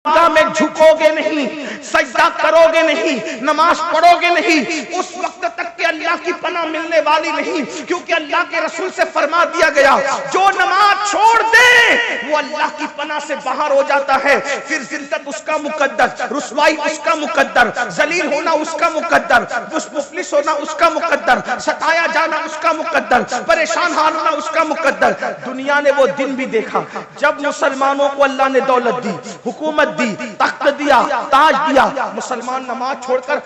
میں جھکو گے نہیں، سجدہ کرو گے نہیں، نماز پڑھو گے نہیں، اس وقت تک کہ اللہ کی پناہ ملنے والی نہیں، کیونکہ اللہ کے رسول سے فرما دیا گیا جو نماز چھوڑ دے وہ اللہ کی پناہ سے باہر ہو جاتا ہے، پھر ذلت اس کا مقدر، رسوائی اس کا مقدر، ذلیل ہونا اس کا مقدر، مفلس ہونا اس کا مقدر، ستایا جانا اس کا مقدر، پریشان ہونا اس کا مقدر۔ دنیا نے وہ دن بھی دیکھا جب مسلمانوں کو اللہ نے دولت دی، حکومت دی، تخت دیا، تاج دیا، مسلمان نماز چھوڑ کر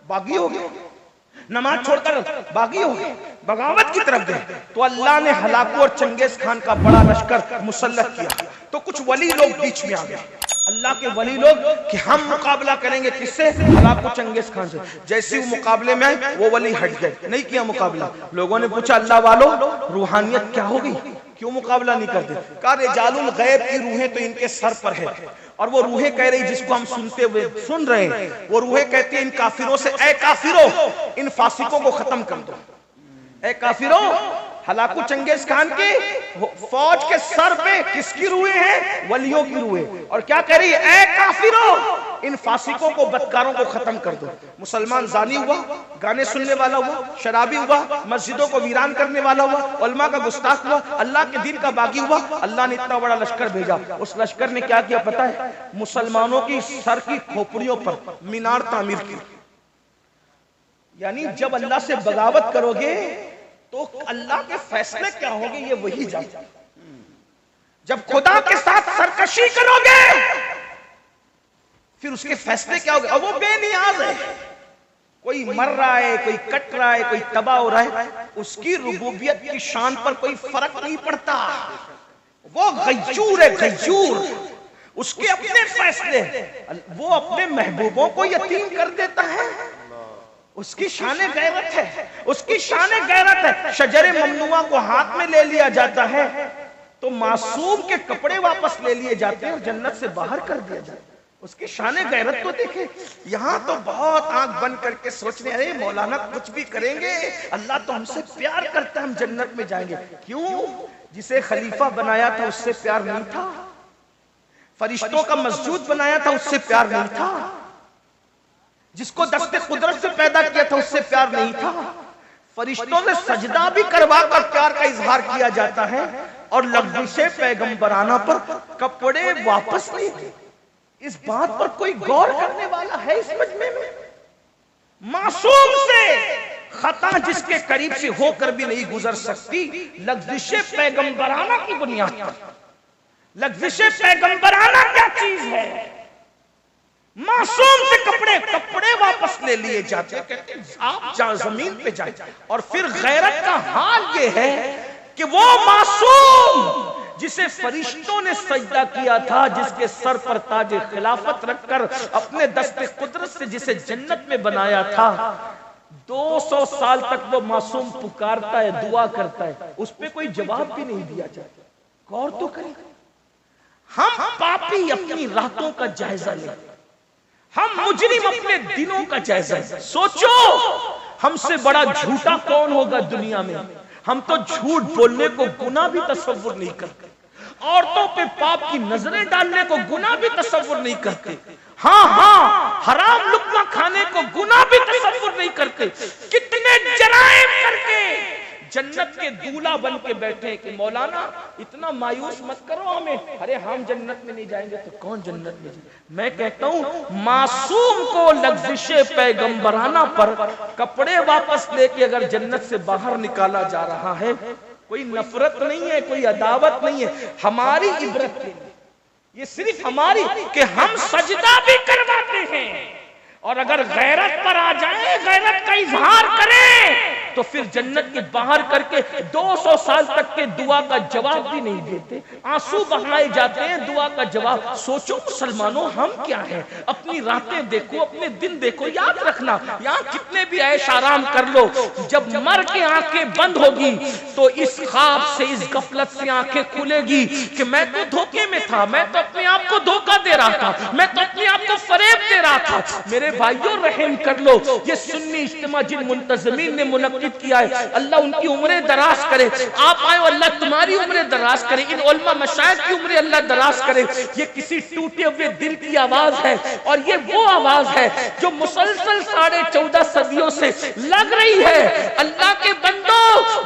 باغی ہو گئے، نماز چھوڑ کر باغی ہو گئے، بغاوت کی طرف گئے، تو اللہ نے ہلاکو اور چنگیز خان کا بڑا لشکر مسلط کیا، تو کچھ ولی لوگ بیچ میں آ گئے، اللہ کے ولی لوگ کہ ہم مقابلہ کریں گے کس سے؟ ہلاکو چنگیز خان سے۔ جیسے وہ مقابلے میں آئے وہ ولی ہٹ گئے، نہیں کیا مقابلہ۔ لوگوں نے پوچھا اللہ والو روحانیت کیا ہوگی، کیوں مقابلہ نہیں کرتے؟ کہا رجال الغیب کی روحیں تو ان کے سر پر ہے، اور وہ روحیں کہہ رہی جس کو ہم سنتے ہوئے سن رہے ہیں، وہ روحیں کہتی ہیں ان کافروں سے اے کافروں ان فاسقوں کو ختم کر دو، اے کافروں۔ ہلاکو چنگیز خان کی فوج کے سر پہ کس کی روحیں ہیں؟ ولیوں کی روحیں، اور کیا کہہ رہی ہے اے کافروں ان فاسقوں کو بدکاروں کو ختم کر دو۔ مسلمان زانی ہوا، گانے سننے والا ہوا، شرابی ہوا، مسجدوں کو ویران کرنے والا ہوا، علماء کا گستاخ ہوا، اللہ کے دین کا باغی ہوا۔ اللہ نے اتنا بڑا لشکر بھیجا، اس لشکر نے کیا کیا پتہ ہے؟ مسلمانوں کی سر کی کھوپڑیوں پر مینار تعمیر کی۔ یعنی جب اللہ سے بغاوت کرو گے تو اللہ کے فیصلے کیا ہوں گے یہ وہی جانتا ہے۔ جب خدا کے ساتھ سرکشی کرو گے پھر اس کے فیصلے کیا ہوں گے، اور وہ بے نیاز ہے، کوئی مر رہا ہے، کوئی کٹ رہا ہے، کوئی تباہ ہو رہا ہے، اس کی ربوبیت کی شان پر کوئی فرق نہیں پڑتا، وہ غیور ہے، غیور، اس کے اپنے فیصلے، وہ اپنے محبوبوں کو یتیم کر دیتا ہے، اس کی شان غیرت ہے، اس کی شان غیرت ہے۔ شجر ممنوعہ کو ہاتھ میں لے لیا جاتا ہے تو معصوم کے کپڑے واپس لے لیے جاتے ہیں اور جنت سے باہر کر دیا جاتا ہے۔ اس کی شان غیرت تو دیکھیں، یہاں تو بہت آنکھ بند کر کے سوچنے ارے مولانا کچھ بھی کریں گے اللہ تو ہم سے پیار کرتا ہے، ہم جنت میں جائیں گے۔ کیوں؟ جسے خلیفہ بنایا تھا اس سے پیار نہیں تھا، فرشتوں کا مسجود بنایا تھا اس سے پیار نہیں تھا، جس کو دست قدرت سے پیدا کیا تھا اس سے پیار نہیں تھا۔ فرشتوں سے سجدہ بھی کروا کر پیار کا اظہار کیا جاتا ہے، اور لغزش پیغمبرانہ پر کپڑے واپس نہیں تھے۔ اس بات پر کوئی غور کرنے والا ہے اس مجمع میں؟ معصوم سے خطا جس کے قریب سے ہو کر بھی نہیں گزر سکتی، لغزش پیغمبرانہ کی بنیاد پر۔ لغزش پیغمبرانہ کیا چیز ہے؟ معصوم سے کپڑے واپس لے لیے جاتے ہیں، کہتے ہیں آپ زمین پہ جائیں، اور پھر غیرت کا حال یہ ہے کہ وہ معصوم جسے فرشتوں نے سجدہ کیا تھا، جس کے سر پر تاج خلافت رکھ کر اپنے دست قدرت سے جسے جنت میں بنایا تھا، 200 سال تک وہ معصوم پکارتا ہے، دعا کرتا ہے، اس پہ کوئی جواب بھی نہیں دیا جاتا۔ غور تو کریں، ہم پاپی اپنی راتوں کا جائزہ لیں، ہم مجرم اپنے دنوں کا جائزہ لیں۔ سوچو ہم سے بڑا جھوٹا کون ہوگا دنیا میں؟ ہم تو جھوٹ بولنے کو گناہ بھی تصور نہیں کرتے، عورتوں پہ پاپ کی نظریں ڈالنے کو گناہ بھی تصور نہیں کرتے، ہاں حرام لقمہ کھانے کو گناہ بھی تصور نہیں کرتے۔ کتنے جرائم کر کے جنت کے دولہا بن کے بیٹھے کہ مولانا اتنا مایوس مت کرو ہمیں، ارے ہم جنت میں نہیں جائیں گے تو کون جنت میں جائیں گے؟ میں کہتا ہوں معصوم کو لغزش پیغمبرانہ پر کپڑے واپس لے کے اگر جنت سے باہر نکالا جا رہا ہے، کوئی نفرت نہیں ہے، کوئی عداوت نہیں ہے، ہماری عبرت کے لیے یہ صرف ہماری کہ ہم سجدہ بھی کرواتے ہیں، اور اگر غیرت پر آ جائیں، غیرت کا اظہار کریں تو پھر جنت کے باہر کر کے 200 سال تک کے دعا کا جواب بھی نہیں دیتے، آنسو بہائے جاتے ہیں دعا کا جواب۔ سوچو مسلمانوں ہم کیا ہیں، اپنی راتیں دیکھو، اپنے دن دیکھو، یاد رکھنا یہاں کتنے بھی عیش آرام کر لو، جب مر کے آنکھیں بند ہوگی تو اس خواب سے، اس غفلت سے آنکھیں کھلے گی کہ میں تو دھوکے میں تھا، میں تو اپنے آپ کو دھوکہ دے رہا تھا، میں تو اپنے آپ کو فریب دے دے رہا تھا. میرے بھائیوں رحم کر لو, یہ سنی اجتماع جن منتظمین نے منعقد کیا ہے, اللہ ان کی عمریں دراز کرے. آپ آئے, اللہ تمہاری عمریں دراز کرے, ان علماء مشائخ کی عمریں اللہ دراز کرے. یہ کسی ٹوٹے ہوئے دل کی آواز ہے, اور یہ وہ آواز ہے جو مسلسل 14.5 صدیوں سے لگ رہی ہے. اللہ کے بندو,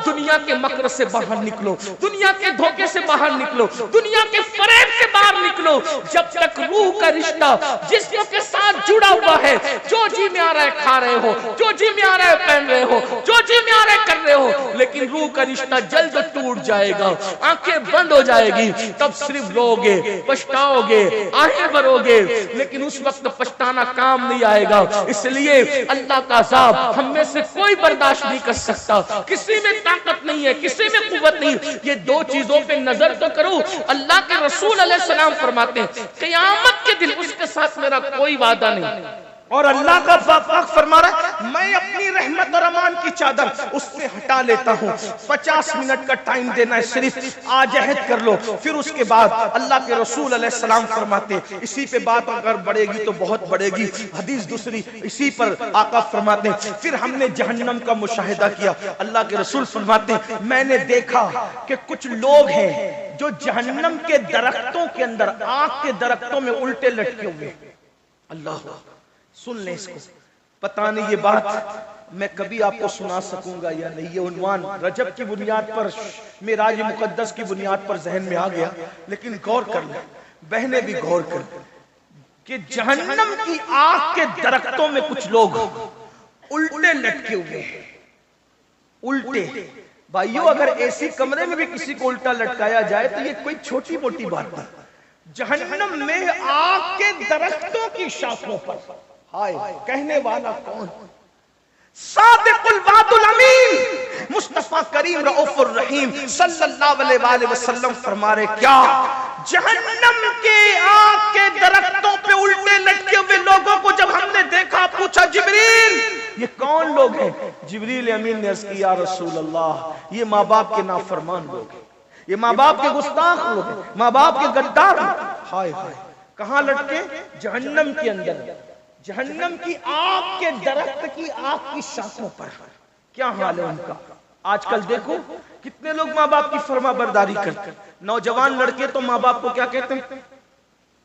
دنیا کے مکر سے باہر نکلو, دنیا کے دھوکے سے باہر نکلو, دنیا کے فریب سے باہر نکلو. جب تک روح کا رشتہ جسم کے ساتھ جڑا ہوا ہے, جو جی میں آ رہا ہے کھا رہے ہو, جو جی میں آ رہا ہے پہن رہے ہو, جو جی میں آ رہا ہے کر رہے ہو, لیکن روح کا رشتہ جلد ٹوٹ جائے گا, آنکھیں بند ہو جائے گی, تب صرف رو گے, پچھتاؤ گے, آہیں بھرو گے, لیکن اس وقت پچھتانا کام نہیں آئے گا. اس لیے اللہ کا عذاب ہم میں سے کوئی برداشت نہیں کر سکتا. کسی میں طاقت نہیں ہے, کسی میں قوت نہیں. یہ دو چیزوں پہ نظر تو کرو. اللہ کے رسول علیہ السلام فرماتے ہیں قیامت کے دن اس کے ساتھ میرا کوئی وعدہ نہیں. اور اللہ کا پاک فرما رہا ہے میں اپنی رحمت اور امان کی چادر اس سے ہٹا لیتا ہوں. 50 منٹ کا ٹائم دینا ہے, صرف آج عہد کر لو. پھر اس کے بعد اللہ کے رسول علیہ السلام فرماتے ہیں اسی پہ بات اگر بڑھے گی تو بہت بڑھے گی. حدیث دوسری اسی پر آقا فرماتے ہیں پھر ہم نے جہنم کا مشاہدہ کیا. اللہ کے رسول فرماتے ہیں میں نے دیکھا کہ کچھ لوگ ہیں جو جہنم کے درختوں کے اندر, آگ کے درختوں میں الٹے لٹکے ہوئے. اللہ سن لیں اس کو, پتہ نہیں یہ بات میں کبھی آپ کو سنا سکوں گا یا نہیں. یہ عنوان رجب کی بنیاد پر, معراج مقدس کی بنیاد پر ذہن میں آ گیا, لیکن غور کر لیں, بہنیں بھی غور کر لیں کہ جہنم کی آگ کے درختوں میں کچھ لوگ الٹے لٹکے ہوئے ہیں. الٹے بھائیو, اگر ایسی کمرے میں بھی کسی کو الٹا لٹکایا جائے تو یہ کوئی چھوٹی موٹی بات نہیں. جہنم میں آگ کے درختوں کی شاخوں پر, ہائے کہنے والا کون؟ صادق الوعد الامین مصطفیٰ کریم رؤوف الرحیم صلی اللہ علیہ وآلہ وسلم فرما رہے کیا جہنم کے آگ کے درختوں پہ الٹے لٹکے ہوئے لوگوں کو جب ہم نے دیکھا, پوچھا جبریل یہ کون لوگ ہیں؟ جبریل امین نے عرض کی یا رسول اللہ یہ ماں باپ کے نافرمان لوگ ہیں, یہ ماں باپ کے گستاخ لوگ ہیں, ماں باپ کے غدار. ہائے ہائے, کہاں لٹکے؟ جہنم کے اندر, جہنم کی آگ کے درخت کی آگ کی شاخوں پر. کیا حال ہے ان کا؟ آج کل دیکھو کتنے لوگ ماں باپ کی فرما برداری کرتے. نوجوان لڑکے تو ماں باپ کو کیا کہتے ہیں؟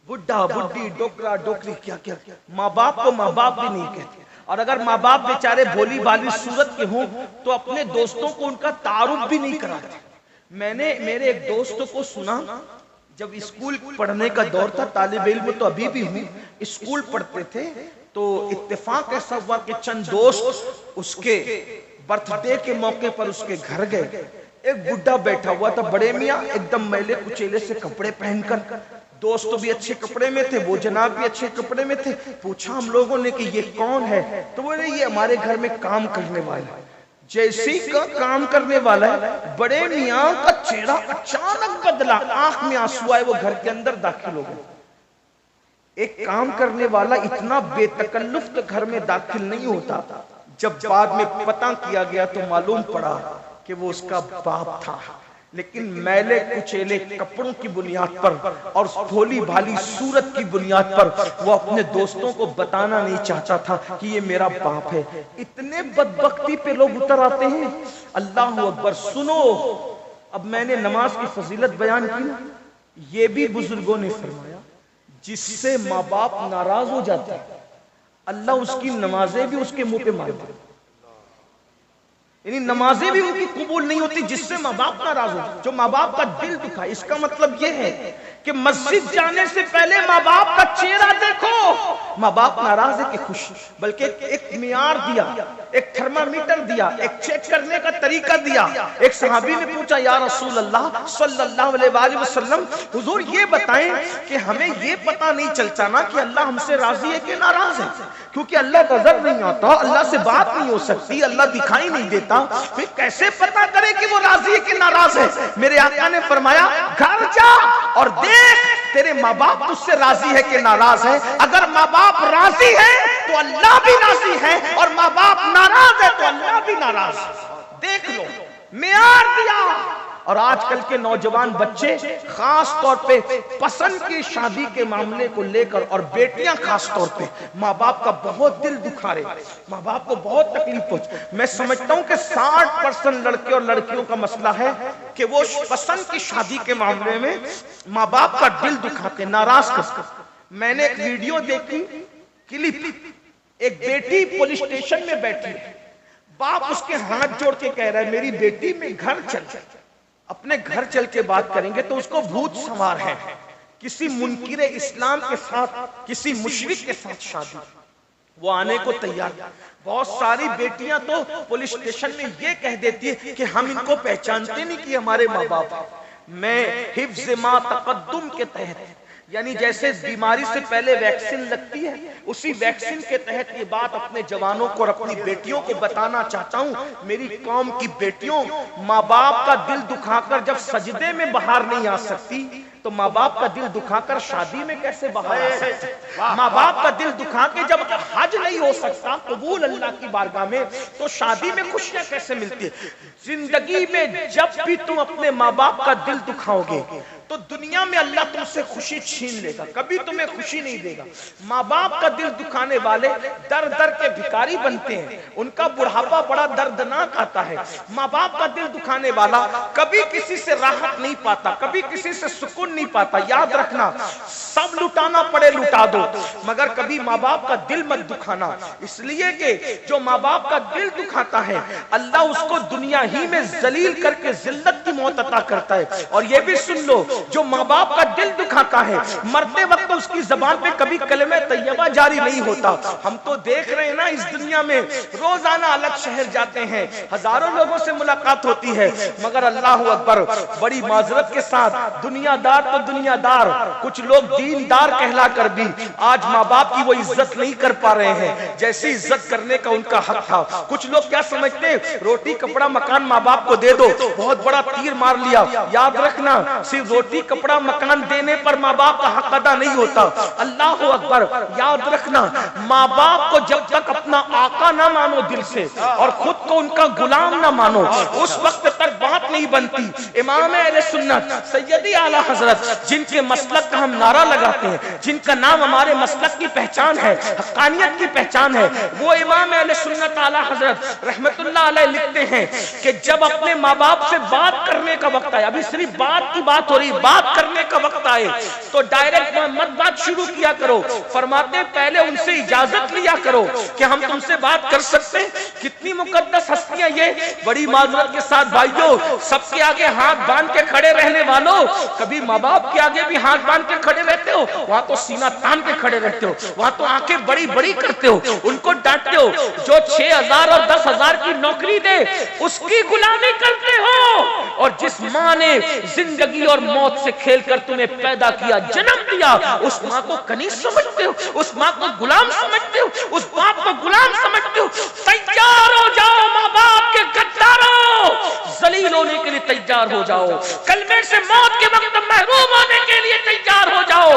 بڈھا, بڈھی, ڈوکرا, ڈوکری, کیا کیا. ماں باپ کو ماں باپ بھی نہیں کہتے. اور اگر ماں باپ بیچارے بولی بالی صورت کے ہوں تو اپنے دوستوں کو ان کا تعارف بھی نہیں کراتے. میں نے میرے ایک دوست کو سنا, جب اسکول پڑھنے کا دور تھا, طالب علم تو ابھی بھی ہوں, اسکول پڑھتے تھے, تو اتفاق ایسا ہوا کہ چند دوست اس کے برتھ ڈے کے موقع پر اس کے گھر گئے. ایک بڈھا بیٹھا ہوا تھا, بڑے میاں, ایک دم میلے کچیلے سے کپڑے پہن کر. دوست بھی اچھے کپڑے میں تھے, وہ جناب بھی اچھے کپڑے میں تھے. پوچھا ہم لوگوں نے کہ یہ کون ہے؟ تو وہ یہ ہمارے گھر میں کام کرنے والا ہے. جیسی کا کام کرنے والا ہے, بڑے میاں کا چہرہ اچانک بدلا, آنکھ میں آنسو آئے, وہ گھر کے اندر داخل ہو گئے. ایک کام کرنے والا اتنا بے تکلف تو گھر میں داخل نہیں ہوتا. جب بعد میں پتہ کیا گیا تو معلوم پڑا کہ وہ اس کا باپ تھا, لیکن میلے کچیلے کپڑوں کی بنیاد پر اور بھولی بھالی صورت کی بنیاد پر وہ اپنے دوستوں کو بتانا نہیں چاہتا تھا کہ یہ میرا باپ ہے. اتنے بدبختی پہ لوگ اتر آتے ہیں. اللہ اکبر. سنو, اب میں نے نماز کی فضیلت بیان کی, یہ بھی بزرگوں نے فرمایا جس سے ماں باپ ناراض ہو جاتے ہیں اللہ اس کی نمازیں بھی اس کے منہ پہ مارتا ہے. یعنی نمازیں بھی ان کی قبول نہیں ہوتی جس سے ماں باپ ناراض ہو, جو ماں باپ کا دل دکھا. اس کا مطلب یہ ہے کہ مسجد جانے سے پہلے ماں باپ کا چہرہ دیکھو. ماں باپ ناراض ہے کہ خوش, بلکہ ایک معیار دیا, ایک تھرمامیٹر دیا, ایک چیک کرنے کا طریقہ دیا. ایک صحابی نے پوچھا یا رسول اللہ صلی اللہ علیہ وآلہ وسلم, حضور یہ بتائیں کہ ہمیں یہ پتہ نہیں چلتا نا کہ اللہ ہم سے راضی ہے کہ ناراض ہے, کیونکہ اللہ نظر نہیں آتا, اللہ سے بات نہیں ہو سکتی, اللہ دکھائی نہیں دیتا, پھر کیسے پتہ کرے کہ وہ راضی ہے کہ ناراض ہے؟ میرے آقا نے فرمایا گھر جا اور دیکھ تیرے ماں باپ تجھ سے راضی ہے کہ ناراض ہے. اگر ماں باپ راضی ہے تو اللہ بھی راضی ہے, اور ماں باپ ناراض ہے تو اللہ بھی ناراض ہے. دیکھ لو, معیار دیا, اور آج کل کے نوجوان بچے خاص طور پہ پسند کی شادی کے معاملے کو لے کر، اور بیٹیاں خاص طور پہ ماں باپ کا بہت دل دکھا رہے، ماں باپ کو بہت تکلیف پہنچ۔ میں سمجھتا ہوں کہ 60% لڑکے اور لڑکیوں کا مسئلہ ہے کہ وہ پسند کی شادی کے معاملے میں ماں باپ کا دل دکھاتے، ناراض کرتے۔ میں نے ایک ویڈیو دیکھی، کلپ، ایک بیٹی پولیس اسٹیشن میں بیٹھی ہے، باپ اس کے ہاتھ جوڑ کے کہہ رہا ہے میری بیٹی میں گھر چل، اپنے گھر چل کے بات کریں گے تو اس کو بھوت سوار ہے، کسی منکر اسلام کے ساتھ، کسی مشرک کے ساتھ شادی، وہ آنے کو تیار۔ بہت ساری بیٹیاں تو پولیس اسٹیشن میں یہ کہہ دیتی ہے کہ ہم ان کو پہچانتے نہیں کہ ہمارے ماں باپ ہیں۔ میں حفظ ما تقدم کے تحت، یعنی جیسے بیماری سے پہلے ویکسین لگتی ہے، اسی ویکسین کے تحت یہ بات اپنے جوانوں کو اور اپنی بیٹیوں کو بتانا چاہتا ہوں۔ میری قوم کی بیٹیوں، ماں باپ کا دل دکھا کر جب سجدے میں باہر نہیں آ سکتی تو ماں باپ کا دل دکھا کر شادی میں کیسے باہر آ سکتی؟ ماں باپ کا دل دکھا کے جب حج نہیں ہو سکتا قبول اللہ کی بارگاہ میں تو شادی میں خوشیاں کیسے ملتی ہے؟ زندگی میں جب بھی تم اپنے ماں باپ کا دل دکھاؤ گے تو دنیا میں اللہ تم سے خوشی چھین لے گا، کبھی تمہیں خوشی نہیں دے گا۔ ماں باپ کا دل دکھانے والے در در کے بھکاری بنتے ہیں، ان کا بڑھاپا بڑا دردناک آتا ہے۔ ماں باپ کا دل دکھانے والا کبھی کسی سے راحت نہیں پاتا، کبھی کسی سے سکون نہیں پاتا۔ یاد رکھنا، سب لٹانا پڑے لٹا دو، مگر کبھی ماں باپ کا دل مت دکھانا، اس لیے کہ جو ماں باپ کا دل دکھاتا ہے اللہ اس کو دنیا ہی میں ذلیل کر کے ذلت کی موت عطا کرتا ہے۔ اور یہ بھی سن لو، جو ماں باپ کا دل دکھاتا ہے مرتے وقت اس کی زبان پہ کبھی کلمہ طیبہ جاری نہیں ہوتا۔ ہم تو دیکھ رہے ہیں نا اس دنیا میں، روزانہ الگ شہر جاتے ہیں، ہزاروں لوگوں سے ملاقات ہوتی ہے، مگر اللہ اکبر، بڑی معذرت کے ساتھ دنیا دار تو دنیا دار، کچھ لوگ دیندار کہلا کر بھی آج ماں باپ کی وہ عزت نہیں کر پا رہے ہیں جیسی عزت کرنے کا ان کا حق تھا۔ کچھ لوگ کیا سمجھتے ہیں، روٹی کپڑا مکان ماں باپ کو دے دو، بہت بڑا تیر مار لیا۔ یاد رکھنا، صرف روٹی کپڑا مکان دینے پر ماں باپ کا حق ادا نہیں ہوتا۔ اللہ اکبر، یاد رکھنا، ماں باپ کو جب تک اپنا آقا نہ مانو دل سے اور خود کو ان کا غلام نہ مانو، اس وقت تک بات نہیں بنتی۔ امام اہل سنت سیدی اعلیٰ حضرت، جن کے مسلک کا ہم نعرہ لگاتے ہیں، جن کا نام ہمارے مسلک کی پہچان ہے، حقانیت کی پہچان ہے، وہ امام اہل سنت اعلیٰ حضرت رحمت اللہ علیہ لکھتے ہیں کہ جب اپنے ماں باپ سے بات کرنے کا وقت آئے، ابھی صرف بات کی بات ہو رہی، بات کرنے کا وقت آئے تو ڈائریکٹ مت بات شروع کیا کرو، فرماتے پہلے ان سے اجازت لیا کرو کہ ہم تم سے بات کر سکتے ہیں۔ کتنی مقدس ہستیاں یہ، بڑی معذرت کے ساتھ بھائیوں، سب کے آگے ہاتھ باندھ کے کھڑے رہنے والوں، کبھی ماں باپ کے آگے بھی ہاتھ باندھ کے کھڑے رہتے ہو؟ وہاں تو سینہ تان کے کھڑے رہتے ہو، وہاں تو آنکھیں بڑی بڑی کرتے ہو، ان کو ڈانٹتے ہو، جو 6,000 اور 10,000 کی نوکری دے اس کی غلامی کرتے ہو، اور جس ماں نے زندگی اور موت سے کھیل کر تمہیں پیدا کیا، جنم دیا، اس ماں کو کنیز سمجھتے ہو، اس ماں کو غلام سمجھتے ہو، اس باپ کو غلام سمجھتے ہو۔ تیار ہو جاؤ ماں باپ کے غداروں، ذلیل ہونے کے لیے تیار ہو جاؤ، کلمے سے موت کے وقت محروم ہونے کے لیے تیار ہو جاؤ،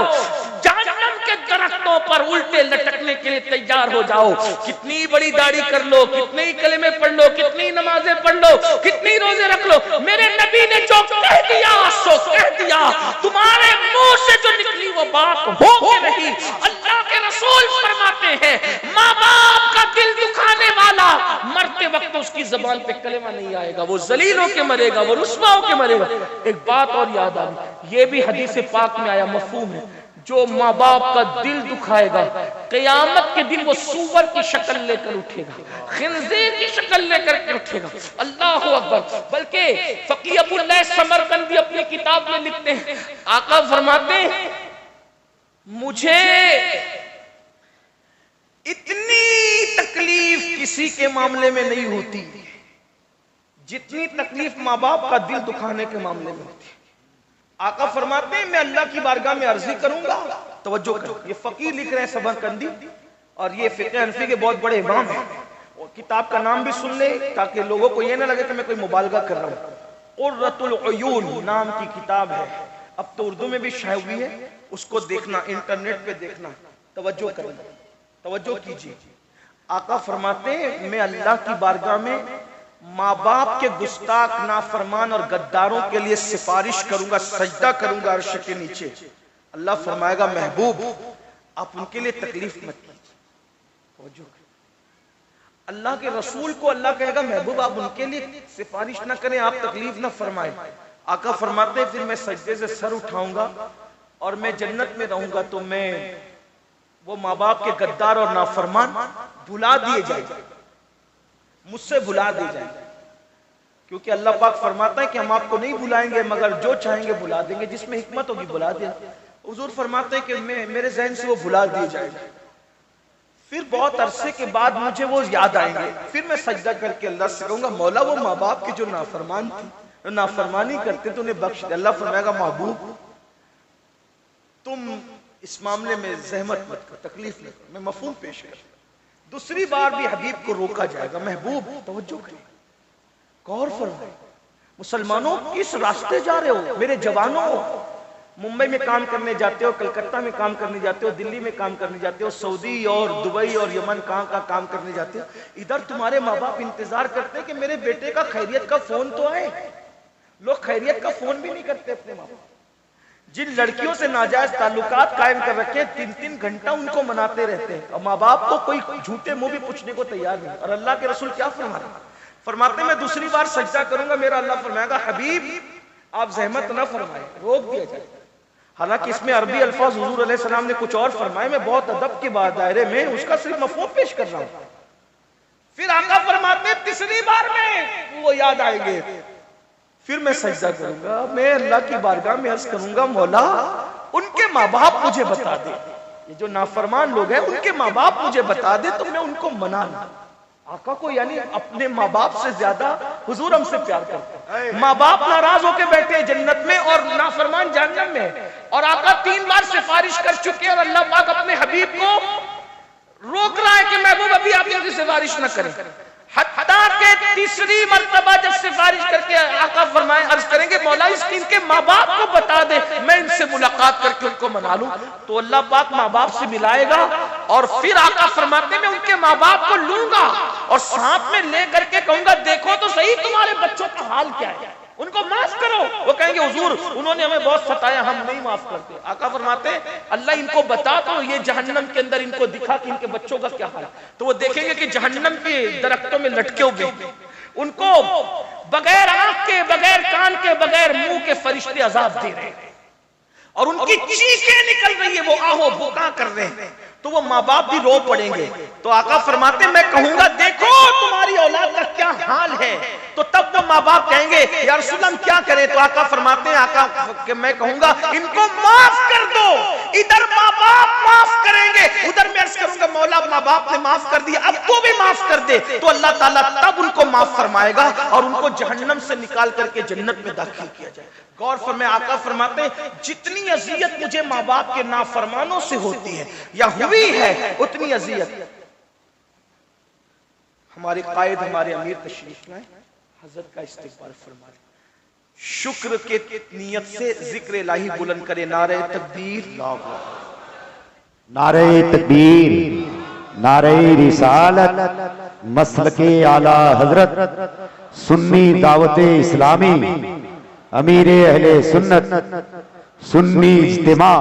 جہنم کے درختوں پر الٹے لٹکنے کے لیے تیار ہو جاؤ۔ کتنی بڑی داڑھی کر لو، کتنے ہی کلمے پڑھ لو، کتنی نمازیں پڑھ لو، کتنی روزے رکھ لو، میرے نبی نے جو کہہ دیا سو کہہ دیا، تمہارے منہ سے جو نکلی وہ بات ہو کے نہیں۔ اللہ کے رسول فرماتے ہیں ماں باپ کا دل دکھانے والا مرتے وقت اس کی زبان پہ کلمہ نہیں آئے گا، وہ ذلیل ہو کے مرے گا، وہ رسوا ہو کے مرے گا۔ ایک بات اور یاد آ گئی، یہ بھی حدیث پاک میں آیا، مفہوم ہے، جو ماں باپ کا دل دکھائے گا قیامت کے دن وہ سور کی شکل لے کر اٹھے گا، خنزیر کی شکل لے کر اٹھے گا۔ اللہ اکبر۔ بلکہ فقی ابو اللہ سمرقندی اپنی کتاب میں لکھتے ہیں، آقا فرماتے ہیں مجھے اتنی تکلیف کسی کے معاملے میں نہیں ہوتی جتنی تکلیف ماں باپ کا دل دکھانے کے معاملے میں ہوتی ہے۔ آقا فرماتے ہیں میں اللہ کی بارگاہ میں عرضی کروں گا، توجہ کریں، یہ فقیر لکھ رہے ہیں سمرقندی، اور یہ فقہ حنفی کے بہت بڑے امام ہیں، اور کتاب کا نام بھی سن لے تاکہ لوگوں کو یہ نہ لگے کہ میں کوئی مبالغہ کر رہا ہوں۔ قرۃ العیون نام کی کتاب ہے، اب تو اردو میں بھی شائع ہوئی ہے، اس کو دیکھنا، انٹرنیٹ پہ دیکھنا، توجہ کریں، توجہ کیجیے۔ آقا فرماتے ہیں میں اللہ کی بارگاہ میں ماں باپ کے گستاخ نافرمان اور غداروں کے لیے سفارش کروں گا، سجدہ کروں گا عرش کے نیچے۔ اللہ فرمائے گا محبوب آپ ان کے لیے تکلیف مت کیجیے۔ اللہ کے رسول کو اللہ کہے گا محبوب آپ ان کے لیے سفارش نہ کریں، آپ تکلیف نہ فرمائیں۔ آقا فرماتے ہیں پھر میں سجدے سے سر اٹھاؤں گا اور میں جنت میں رہوں گا تو میں وہ ماں باپ کے غدار اور نافرمان بھلا دیے جائیں، مجھ سے بھلا دیے جائیں، کیونکہ اللہ پاک فرماتا ہے کہ ہم آپ کو نہیں بھلائیں گے مگر جو چاہیں گے بھلا دیں گے، جس میں حکمت ہوگی بھلا دیں۔ حضور فرماتے ہیں کہ میرے ذہن سے وہ بھلا دیے جائیں گے، پھر بہت عرصے کے بعد مجھے وہ یاد آئیں گے، پھر میں سجدہ کر کے اللہ سے کہوں گا مولا وہ ماں باپ کی جو نافرمانی کرتے تو انہیں بخش دے۔ اللہ فرمائے گا محبوب تم اس معاملے میں زحمت مت کرو، تکلیف نہ کرو، میں مفہوم پیش کر۔ دوسری بار بھی حبیب کو روکا جائے گا، محبوب توجہ کریں، غور فرمائیں، مسلمانوں کس راستے جا رہے ہو؟ میرے جوانوں، ممبئی میں کام کرنے جاتے ہو، کلکتہ میں کام کرنے جاتے ہو، دلی میں کام کرنے جاتے ہو، سعودی اور دبئی اور یمن کہاں کام کرنے جاتے ہو، ادھر تمہارے ماں باپ انتظار کرتے ہیں کہ میرے بیٹے کا خیریت کا فون تو آئے۔ لوگ خیریت کا فون بھی نہیں کرتے اپنے ماں باپ۔ جن لڑکیوں سے ناجائز تعلقات قائم کر رکھے 3 گھنٹہ ان کو مناتے رہتے ہیں اور ماں باپ کو کوئی جھوٹے منہ بھی پوچھنے کو تیار نہیں۔ اور اللہ کے رسول کیا فرماتے ہیں میں دوسری بار سجدہ کروں گا، میرا اللہ فرمائے گا حبیب آپ زحمت نہ فرمائیں، روک دیا جائے۔ حالانکہ اس میں عربی الفاظ حضور علیہ السلام نے کچھ اور فرمائے، میں بہت ادب کے بعد دائرے میں اس کا صرف مفہوم پیش کر رہا ہوں۔ پھر آقا فرماتے ہیں تیسری بار میں وہ یاد آئیں گے، پھر میں سجدہ کروں گا، میں اللہ کی بارگاہ میں عرض کروں گا مولا ان کے ماں باپ مجھے بتا دے، یہ جو نافرمان لوگ ہیں ان کے ماں باپ مجھے بتا دے تو میں ان کو منا لوں۔ آقا کو یعنی اپنے ماں باپ سے زیادہ حضور ہم سے پیار کرتے ہیں۔ ماں باپ ناراض ہو کے بیٹھے جنت میں اور نافرمان جہنم میں، اور آقا 3 بار سفارش کر چکے اور اللہ پاک اپنے حبیب کو روک رہا ہے کہ محبوب ابھی آپ یہ سفارش نہ کریں۔ حتیٰ کہ تیسری مرتبہ جب سفارش کر کے آقا فرمائے عرض کریں گے مولا اس ان کے ماں باپ کو بتا دے میں ان سے ملاقات کر کے ان کو منا لوں، تو اللہ پاک ماں باپ سے ملائے گا اور پھر آقا فرماتے ہیں میں ان کے ماں باپ کو لوں گا اور ساتھ میں لے کر کے کہوں گا دیکھو تو صحیح تمہارے بچوں کا حال کیا ہے، ان کو معاف کرو۔ وہ کہیں گے حضور انہوں نے ہمیں بہت ستایا، ہم نہیں معاف کرتے۔ آقا فرماتے ہیں اللہ ان کو بتا دو، یہ جہنم کے اندر ان کو دکھا کہ ان کے بچوں کا کیا حال ہے، تو وہ دیکھیں گے کہ جہنم کے درختوں میں لٹکے ہوئے ان کو بغیر آنکھ کے، بغیر کان کے، بغیر منہ کے فرشتے عذاب دے رہے ہیں اور ان کی چیخیں نکل رہی ہے، وہ آہو بکا کر رہے ہیں، تو وہ ماں باپ بھی رو پڑیں گے۔ تو آقا فرماتے ہیں میں کہوں گا دیکھو تمہاری اولاد کا کیا حال ہے، تو تب وہ ماں باپ کہیں گے یا رسول اللہ ہم کیا کریں، تو آقا فرماتے ہیں آقا کہ میں کہوں گا ان کو معاف کر دو۔ ادھر ماں باپ معاف کریں گے، ادھر میں عرض کروں گا مولا ماں باپ نے معاف کر دیا اب تو بھی معاف کر دے، تو اللہ تعالیٰ تب ان کو معاف فرمائے گا اور ان کو جہنم سے نکال کر کے جنت میں داخل کیا جائے۔ غور فرمائے آقا فرماتے ہیں جتنی اذیت مجھے ماں باپ کے نافرمانوں سے ہوتی ہے یا ہوئی ہے اتنی اذیت ہمارے قائد ہمارے امیر تشریف لائیں، حضرت کا استقبال فرمائے، شکر کے نیت سے ذکر الہی بلند کرے، نعرہ تکبیر، نعرہ تکبیر، نعرہ رسالت، مسلک اعلی حضرت، سنی دعوت اسلامی، امیر اہل سنت، سنی اجتماع